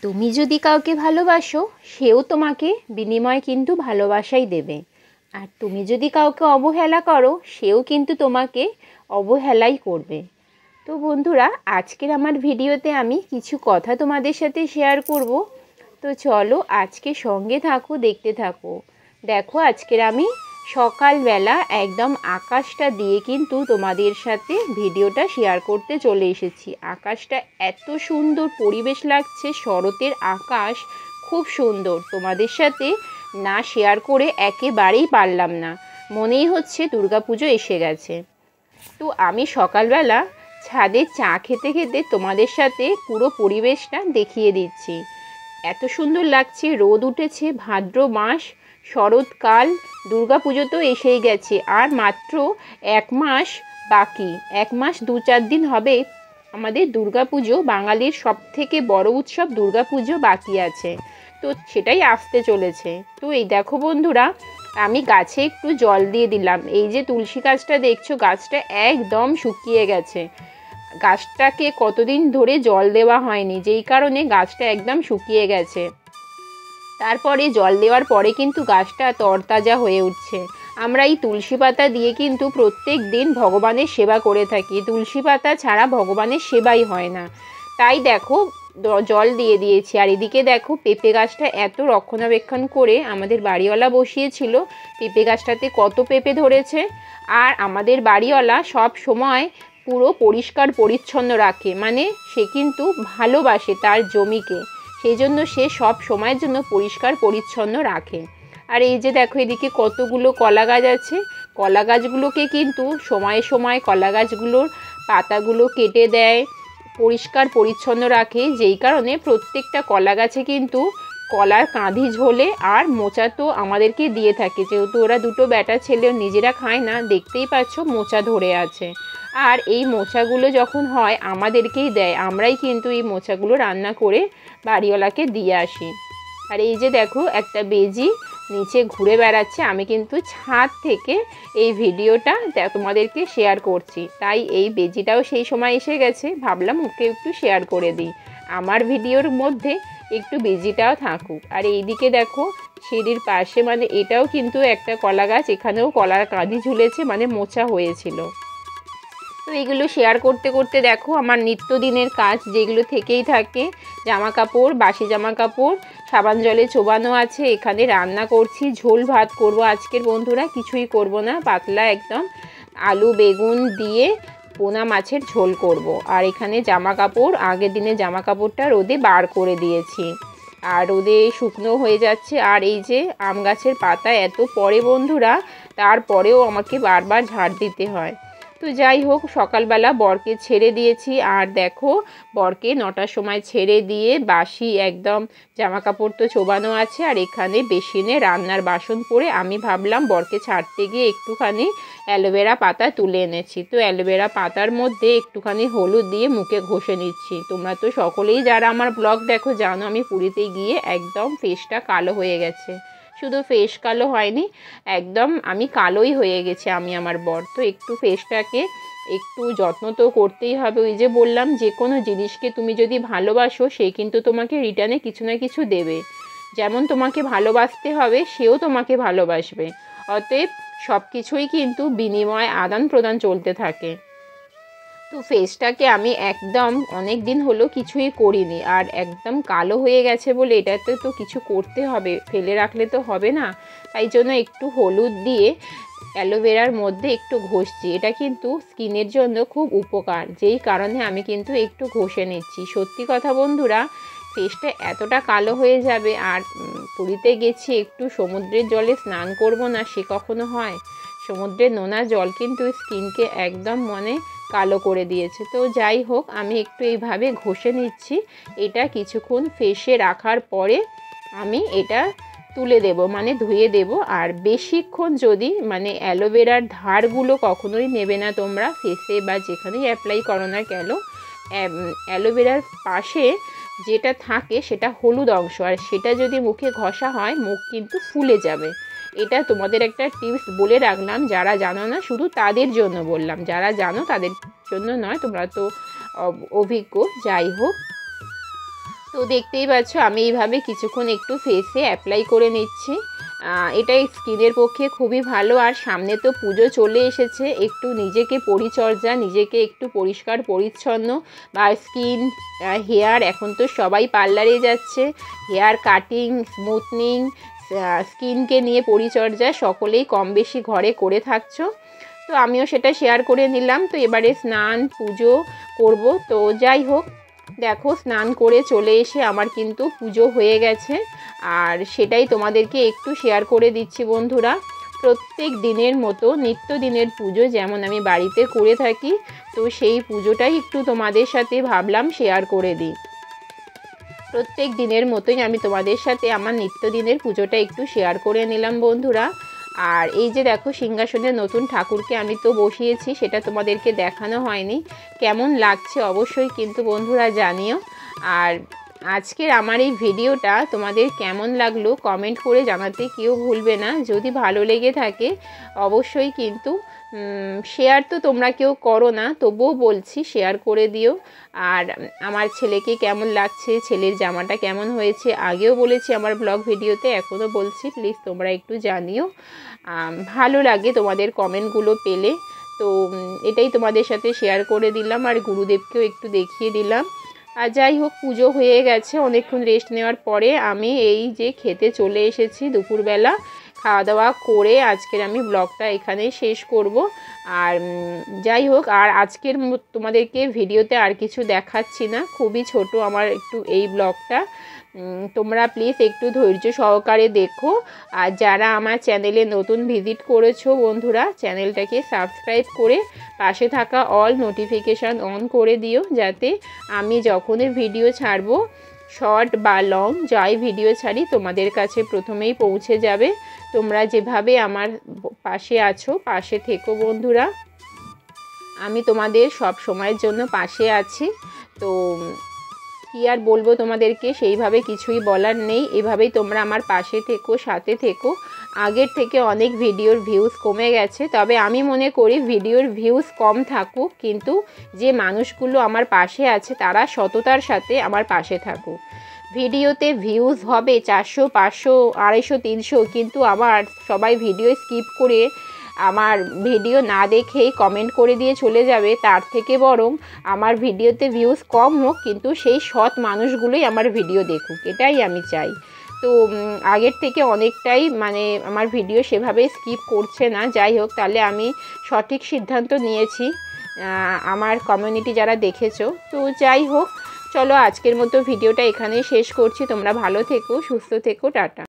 তুমি যদি কাউকে ভালোবাসো সেও তোমাকে বিনিময়ে কিন্তু ভালোবাসাই দেবে। আর তুমি যদি কাউকে অবহেলা করো সেও কিন্তু তোমাকে অবহেলাই করবে। তো বন্ধুরা, আজকের আমার ভিডিওতে আমি কিছু কথা তোমাদের সাথে শেয়ার করব। তো চলো আজকে সঙ্গে থাকো, দেখতে থাকো। দেখো, আজকের আমি সকালবেলা একদম আকাশটা দিয়ে কিন্তু তোমাদের সাথে ভিডিওটা শেয়ার করতে চলে এসেছি। আকাশটা এত সুন্দর পরিবেশ লাগছে, শরতের আকাশ খুব সুন্দর। তোমাদের সাথে না শেয়ার করে একেবারেই পারলাম না, মনেই হচ্ছে দুর্গাপুজো এসে গেছে। তো আমি সকালবেলা ছাদে চা খেতে খেতে তোমাদের সাথে পুরো পরিবেশটা দেখিয়ে দিচ্ছি। এত সুন্দর লাগছে, রোদ উঠেছে, ভাদ্র মাস, শরৎকাল, দুর্গাপুজো তো এসেই গেছে। আর মাত্র 1 মাস বাকি, 1 মাস 2-4 দিন হবে আমাদের দুর্গাপুজো। বাঙালির সবথেকে বড় উৎসব দুর্গাপুজো বাকি আছে, তো সেটাই আসতে চলেছে। তো এই দেখো বন্ধুরা, আমি গাছে একটু জল দিয়ে দিলাম। এই যে তুলসী গাছটা দেখছো, গাছটা একদম শুকিয়ে গেছে। গাছটাকে কতদিন ধরে জল দেওয়া হয়নি, যেই কারণে গাছটা একদম শুকিয়ে গেছে। তারপরে জল দেওয়ার পরে কিন্তু গাছটা তরতাজা হয়ে উঠছে। আমরা এই তুলসী পাতা দিয়ে কিন্তু প্রত্যেক দিন ভগবানের সেবা করে থাকি। তুলসী পাতা ছাড়া ভগবানের সেবাই হয় না। তাই দেখো জল দিয়ে দিয়েছি। আর এদিকে দেখো, পেঁপে গাছটা এত রক্ষণাবেক্ষণ করে আমাদের বাড়িওয়ালা বসিয়েছিল। পেঁপে গাছটাতে কত পেঁপে ধরেছে। আর আমাদের বাড়িওয়ালা সব সময় পুরো পরিষ্কার পরিচ্ছন্ন রাখে, মানে সে কিন্তু ভালোবাসে তার জমিকে, সেই জন্য সে সব সময়ের জন্য পরিষ্কার পরিচ্ছন্ন রাখে। আর এই যে দেখো, এদিকে কতগুলো কলা গাছ আছে। কলা গাছগুলোকে কিন্তু সময়ে সময়ে কলা গাছগুলোর পাতাগুলো কেটে দেয়, পরিষ্কার পরিচ্ছন্ন রাখে, যেই কারণে প্রত্যেকটা কলা গাছে কিন্তু কলার কাঁধি ঝোলে। আর মোচা তো আমাদেরকে দিয়ে থাকে, যেহেতু ওরা দুটো বেটা ছেলে নিজেরা খায় না, দেখতেই পাচ্ছ মোচা ধরে আছে। আর এই মোচাগুলো যখন হয় আমাদেরকেই দেয়, আমরাই কিন্তু এই মোচাগুলো রান্না করে বাড়িওয়ালাকে দিয়ে আসি। আর এই যে দেখো, একটা বেজি নিচে ঘুরে বেড়াচ্ছে। আমি কিন্তু ছাদ থেকে এই ভিডিওটা তোমাদেরকে শেয়ার করছি, তাই এই বেজিটাও সেই সময় এসে গেছে, ভাবলাম ওকে একটু শেয়ার করে দিই, আমার ভিডিওর মধ্যে একটু বেজিটাও থাকুক। আর এইদিকে দেখো, সিঁড়ির পাশে, মানে এটাও কিন্তু একটা কলা গাছ, এখানেও কলার কাঁধি ঝুলেছে, মানে মোচা হয়েছিল। তো এগুলো শেয়ার করতে করতে দেখো আমার নিত্যদিনের কাজ যেগুলো থেকেই থাকে, জামা কাপড়, বাসি জামা কাপড় সাবান জলে চোবানো আছে। এখানে রান্না করছি, ঝোল ভাত করব আজকের বন্ধুরা, কিছুই করব না, পাতলা একদম আলু বেগুন দিয়ে পোনা মাছের ঝোল করব। আর এখানে জামা কাপড়, আগের দিনে জামা কাপড়টা রোদে বার করে দিয়েছি, আর রোদে শুকনো হয়ে যাচ্ছে। আর এই যে আম গাছের পাতা এত পড়ে বন্ধুরা, তারপরেও আমাকে বারবার ঝাড় দিতে হয়। তো যাই হোক, সকালবেলা বরকে ছেড়ে দিয়েছি। আর দেখো, বরকে 9টার সময় ছেড়ে দিয়ে বাসি একদম জামা কাপড় তো চোবানো আছে, আর এখানে বেসিনে রান্নার বাসন পড়ে আমি ভাবলাম বরকে ছাড়তে গিয়ে একটুখানি অ্যালোভেরা পাতা তুলে এনেছি। তো অ্যালোভেরা পাতার মধ্যে একটুখানি হলুদ দিয়ে মুখে ঘষে নিচ্ছি। তোমরা তো সকলেই যারা আমার ব্লগ দেখো জানো, আমি পুরীতে গিয়ে একদম ফেসটা কালো হয়ে গেছে। শুধু ফেস কালো হয়নি, একদম আমি কালোই হয়ে গেছি আমি, আমার বর। তো একটু ফেসটাকে একটু যত্ন তো করতেই হবে। ওই যে বললাম, যে কোনো জিনিসকে তুমি যদি ভালোবাসো সে কিন্তু তোমাকে রিটার্নে কিছু না কিছু দেবে। যেমন তোমাকে ভালোবাসতে হবে, সেও তোমাকে ভালোবাসবে। অতএব সব কিছুই কিন্তু বিনিময় আদান প্রদান চলতে থাকে। তো ফেসটাকে আমি একদম অনেক দিন হলো কিছুই করিনি, আর একদম কালো হয়ে গেছে বলে এটাতে তো কিছু করতে হবে, ফেলে রাখলে তো হবে না। তাই জন্য একটু হলুদ দিয়ে অ্যালোভেরার মধ্যে একটু ঘষছি। এটা কিন্তু স্কিনের জন্য খুব উপকার, যেই কারণে আমি কিন্তু একটু ঘষে নিচ্ছি। সত্যি কথা বন্ধুরা, ফেসটা এতটা কালো হয়ে যাবে। আর পুরীতে গেছি, একটু সমুদ্রের জলে স্নান করব না সে কখনো হয়? সমুদ্রের নোনা জল কিন্তু স্কিনকে একদম কালো করে দিয়েছে। তো যাই হোক, আমি একটু এইভাবে ঘষে নিচ্ছি। এটা কিছুক্ষণ ফেসে রাখার পরে আমি এটা তুলে দেব, মানে ধুয়ে দেব। আর বেশিক্ষণ যদি, মানে অ্যালোভেরার ধারগুলো কখনোই নেবে না তোমরা ফেসে বা যেখানেই অ্যাপ্লাই করো না কেন। অ্যালোভেরার পাশে যেটা থাকে সেটা হলুদ অংশ, আর সেটা যদি মুখে ঘষা হয় মুখ কিন্তু ফুলে যাবে। এটা তোমাদের একটা টিপস বলে রাখলাম, যারা জানো না শুধু তাদের জন্য বললাম, যারা জানো তাদের জন্য নয়, তোমরা তো অভিজ্ঞ। যাই হোক, তো দেখতেই পাচ্ছ আমি এইভাবে কিছুক্ষণ একটু ফেসে অ্যাপ্লাই করে নিচ্ছি। এটাই স্কিনের পক্ষে খুবই ভালো। আর সামনে তো পুজো চলে এসেছে, একটু নিজেকে পরিচর্যা, নিজেকে একটু পরিষ্কার পরিচ্ছন্ন বা স্কিন হেয়ার, এখন তো সবাই পার্লারে যাচ্ছে, হেয়ার কাটিং, স্মুথনিং, স্কিনকে নিয়ে পরিচর্যা সকলেই কম বেশি ঘরে করে থাকছো। তো আমিও সেটা শেয়ার করে নিলাম। তো এবারে স্নান পুজো করব। তো যাই হোক, দেখো স্নান করে চলে এসে আমার কিন্তু পুজো হয়ে গেছে, আর সেটাই তোমাদেরকে একটু শেয়ার করে দিচ্ছি বন্ধুরা। প্রত্যেক দিনের মতো নিত্যদিনের পুজো যেমন আমি বাড়িতে করে থাকি, তো সেই পুজোটাই একটু তোমাদের সাথে ভাবলাম শেয়ার করে দিই। প্রত্যেক দিনের মতোই আমি তোমাদের সাথে আমার নিত্যদিনের পুজোটা একটু শেয়ার করে নিলাম বন্ধুরা। আর এই যে দেখো সিংহাসনে নতুন ঠাকুরকে আমি তো বসিয়েছি, সেটা তোমাদেরকে দেখানো হয়নি। কেমন লাগছে অবশ্যই কিন্তু বন্ধুরা জানিও। আর আজকের আমার এই ভিডিওটা তোমাদের কেমন লাগলো কমেন্ট করে জানাতে কেউ ভুলবে না। যদি ভালো লেগে থাকে অবশ্যই কিন্তু শেয়ার তো তোমরা কেউ করো না, তবুও বলছি শেয়ার করে দিও। আর আমার ছেলেকে কেমন লাগছে, ছেলের জামাটা কেমন হয়েছে, আগেও বলেছি আমার ব্লগ ভিডিওতে, এখনও বলছি, প্লিজ তোমরা একটু জানিও। ভালো লাগে তোমাদের কমেন্টগুলো পেলে। তো এটাই তোমাদের সাথে শেয়ার করে দিলাম, আর গুরুদেবকেও একটু দেখিয়ে দিলাম। আর যাই হোক, পুজো হয়ে গেছে, অনেকক্ষণ রেস্ট নেওয়ার পরে আমি এই যে খেতে চলে এসেছি দুপুরবেলা। খাওয়া দাওয়া করে আজকের আমি ব্লগটা এখানেই শেষ করব। আর যাই হোক, আর আজকের তোমাদেরকে ভিডিওতে আর কিছু দেখাচ্ছি না, খুবই ছোট আমার একটু এই ব্লগটা। তোমরা প্লিজ একটু ধৈর্য সহকারে দেখো। আর যারা আমার চ্যানেলে নতুন ভিজিট করেছো বন্ধুরা, চ্যানেলটাকে সাবস্ক্রাইব করে পাশে থাকা অল নোটিফিকেশান অন করে দিও, যাতে আমি যখনই ভিডিও ছাড়বো, শর্ট বা লং যাই ভিডিও ছাড়ি, তোমাদের কাছে প্রথমেই পৌঁছে যাবে। তোমরা যেভাবে আমার পাশে আছো, পাশে থেকো বন্ধুরা। আমি তোমাদের সব সময়ের জন্য পাশে আছি। তো কি আর বলবো তোমাদেরকে, সেইভাবে কিছুই বলার নেই। এভাবেই তোমরা আমার পাশে থেকো, সাথে থেকো। আগের থেকে অনেক ভিডিওর ভিউজ কমে গেছে, তবে আমি মনে করি ভিডিওর ভিউজ কম থাকুক, কিন্তু যে মানুষগুলো আমার পাশে আছে তারা সততার সাথে আমার পাশে থাকুক। ভিডিওতে ভিউজ হবে 400, 500, 250, 300, কিন্তু আমার সবাই ভিডিও স্কিপ করে আমার ভিডিও না দেখেই কমেন্ট করে দিয়ে চলে যাবে। তার থেকে বরং আমার ভিডিওতে ভিউজ কম হোক, কিন্তু সেই সৎ মানুষগুলোই আমার ভিডিও দেখুক, এটাই আমি চাই। তো আগের থেকে অনেকটাই মানে আমার ভিডিও সেভাবে স্কিপ করছে না। যাই হোক, তাহলে আমি সঠিক সিদ্ধান্ত নিয়েছি, আমার কমিউনিটি যারা দেখেছো। তো যাই হোক, চলো আজকের মতো ভিডিওটা এখানেই শেষ করছি। তোমরা ভালো থেকো, সুস্থ থেকো, টাটা।